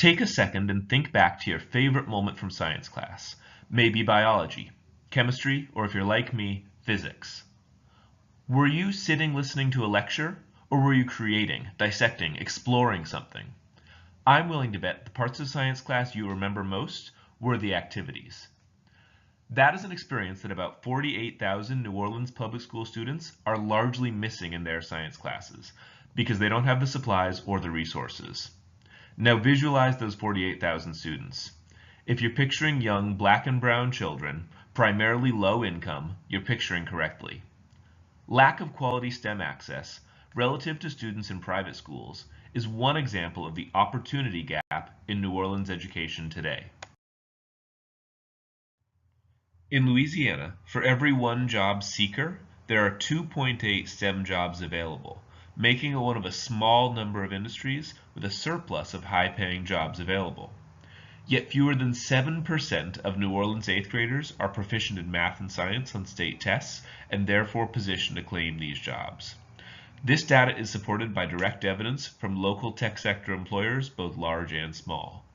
Take a second and think back to your favorite moment from science class. Maybe biology, chemistry, or if you're like me, physics. Were you sitting listening to a lecture, or were you creating, dissecting, exploring something? I'm willing to bet the parts of science class you remember most were the activities. That is an experience that about 48,000 New Orleans public school students are largely missing in their science classes because they don't have the supplies or the resources. Now visualize those 48,000 students. If you're picturing young black and brown children, primarily low income, you're picturing correctly. Lack of quality STEM access, relative to students in private schools, is one example of the opportunity gap in New Orleans education today. In Louisiana, for every one job seeker, there are 2.8 STEM jobs available, making it one of a small number of industries with a surplus of high-paying jobs available. Yet fewer than 7% of New Orleans 8th graders are proficient in math and science on state tests and therefore positioned to claim these jobs. This data is supported by direct evidence from local tech sector employers, both large and small.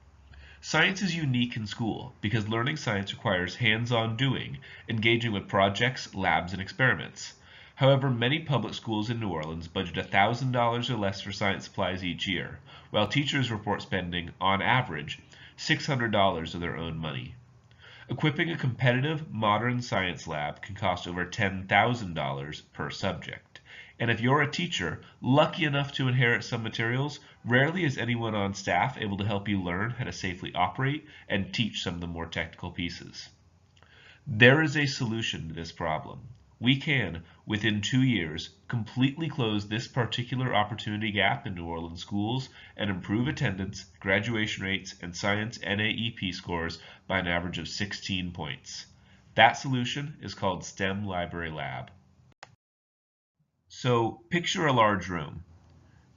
Science is unique in school because learning science requires hands-on doing, engaging with projects, labs, and experiments. However, many public schools in New Orleans budget $1,000 or less for science supplies each year, while teachers report spending, on average, $600 of their own money. Equipping a competitive, modern science lab can cost over $10,000 per subject. And if you're a teacher lucky enough to inherit some materials, rarely is anyone on staff able to help you learn how to safely operate and teach some of the more technical pieces. There is a solution to this problem. We can, within 2 years, completely close this particular opportunity gap in New Orleans schools and improve attendance, graduation rates, and science NAEP scores by an average of 16 points. That solution is called STEM Library Lab. So picture a large room.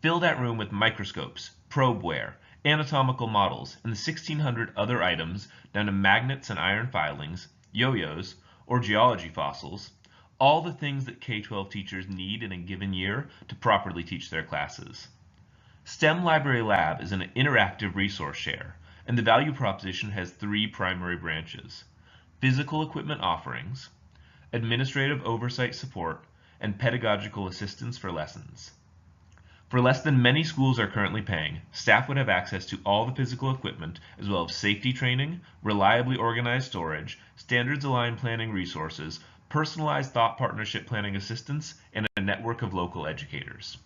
Fill that room with microscopes, probeware, anatomical models, and the 1,600 other items down to magnets and iron filings, yo-yos, or geology fossils, all the things that K-12 teachers need in a given year to properly teach their classes. STEM Library Lab is an interactive resource share, and the value proposition has 3 primary branches: physical equipment offerings, administrative oversight support, and pedagogical assistance for lessons. For less than many schools are currently paying, staff would have access to all the physical equipment, as well as safety training, reliably organized storage, standards-aligned planning resources, personalized thought partnership planning assistance, and a network of local educators.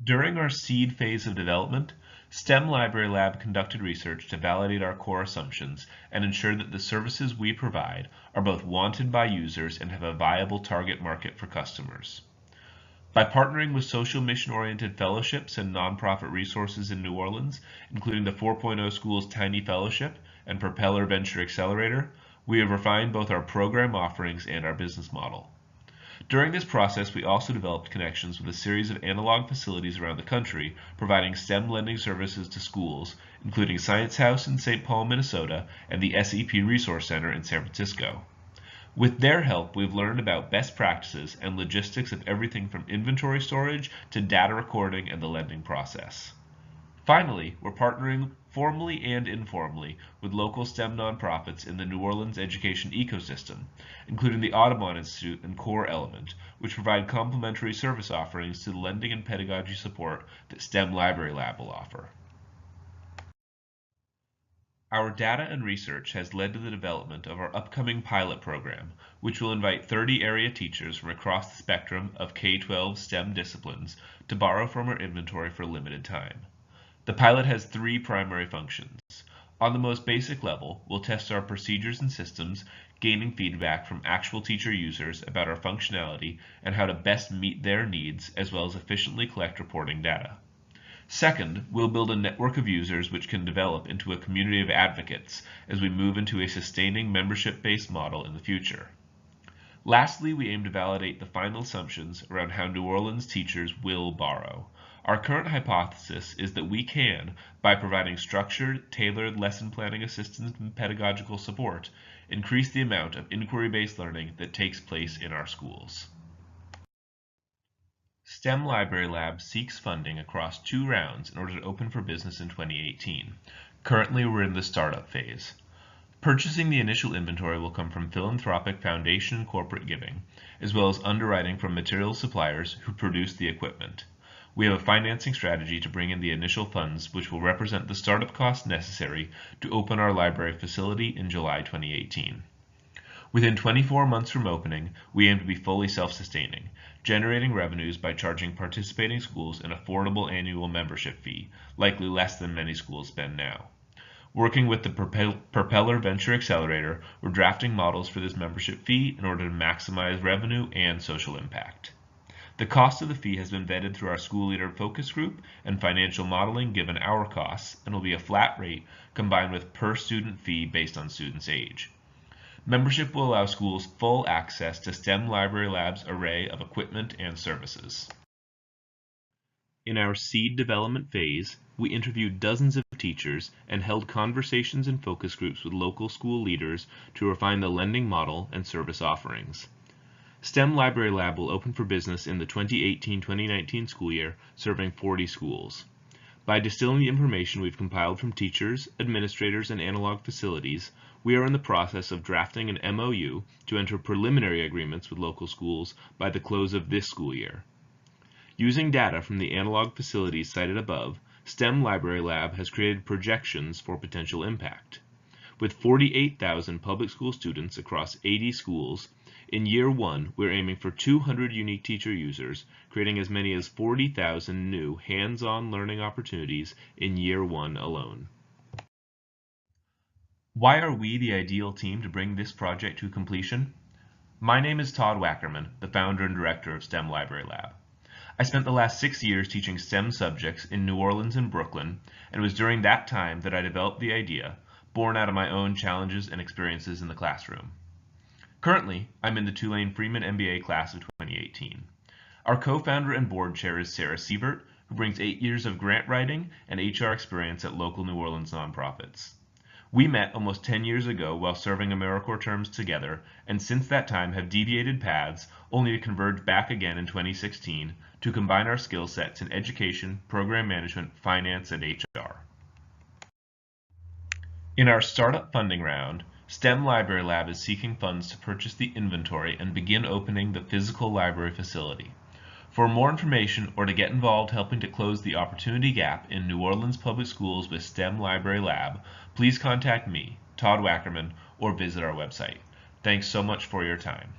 During our seed phase of development, STEM Library Lab conducted research to validate our core assumptions and ensure that the services we provide are both wanted by users and have a viable target market for customers. By partnering with social mission-oriented fellowships and nonprofit resources in New Orleans, including the 4.0 Schools Tiny Fellowship and Propeller Venture Accelerator, we have refined both our program offerings and our business model. During this process, we also developed connections with a series of analog facilities around the country, providing STEM lending services to schools, including Science House in St. Paul, Minnesota, and the SEP Resource Center in San Francisco. With their help, we've learned about best practices and logistics of everything from inventory storage to data recording and the lending process. Finally, we're partnering formally and informally with local STEM nonprofits in the New Orleans education ecosystem, including the Audubon Institute and Core Element, which provide complementary service offerings to the lending and pedagogy support that STEM Library Lab will offer. Our data and research has led to the development of our upcoming pilot program, which will invite 30 area teachers from across the spectrum of K-12 STEM disciplines to borrow from our inventory for a limited time. The pilot has 3 primary functions. On the most basic level, we'll test our procedures and systems, gaining feedback from actual teacher users about our functionality and how to best meet their needs, as well as efficiently collect reporting data. Second, we'll build a network of users which can develop into a community of advocates as we move into a sustaining membership-based model in the future. Lastly, we aim to validate the final assumptions around how New Orleans teachers will borrow. Our current hypothesis is that we can, by providing structured, tailored lesson planning assistance and pedagogical support, increase the amount of inquiry-based learning that takes place in our schools. STEM Library Lab seeks funding across 2 rounds in order to open for business in 2018. Currently, we're in the startup phase. Purchasing the initial inventory will come from philanthropic foundation and corporate giving, as well as underwriting from material suppliers who produce the equipment. We have a financing strategy to bring in the initial funds, which will represent the startup costs necessary to open our library facility in July 2018. Within 24 months from opening, we aim to be fully self-sustaining, generating revenues by charging participating schools an affordable annual membership fee, likely less than many schools spend now. Working with the Propeller Venture Accelerator, we're drafting models for this membership fee in order to maximize revenue and social impact. The cost of the fee has been vetted through our school leader focus group and financial modeling given our costs, and will be a flat rate combined with per student fee based on student's age. Membership will allow schools full access to STEM Library Lab's array of equipment and services. In our seed development phase, we interviewed dozens of teachers and held conversations and focus groups with local school leaders to refine the lending model and service offerings. STEM Library Lab will open for business in the 2018-2019 school year, serving 40 schools. By distilling the information we've compiled from teachers, administrators, and analog facilities, we are in the process of drafting an MOU to enter preliminary agreements with local schools by the close of this school year. Using data from the analog facilities cited above, STEM Library Lab has created projections for potential impact. With 48,000 public school students across 80 schools, in year 1, we're aiming for 200 unique teacher users, creating as many as 40,000 new hands-on learning opportunities in year 1 alone. Why are we the ideal team to bring this project to completion? My name is Todd Wackerman, the founder and director of STEM Library Lab. I spent the last 6 years teaching STEM subjects in New Orleans and Brooklyn, and it was during that time that I developed the idea, born out of my own challenges and experiences in the classroom. Currently, I'm in the Tulane Freeman MBA class of 2018. Our co-founder and board chair is Sarah Siebert, who brings 8 years of grant writing and HR experience at local New Orleans nonprofits. We met almost 10 years ago while serving AmeriCorps terms together, and since that time have deviated paths, only to converge back again in 2016 to combine our skill sets in education, program management, finance, and HR. In our startup funding round, STEM Library Lab is seeking funds to purchase the inventory and begin opening the physical library facility. For more information or to get involved helping to close the opportunity gap in New Orleans public schools with STEM Library Lab, please contact me, Todd Wackerman, or visit our website. Thanks so much for your time.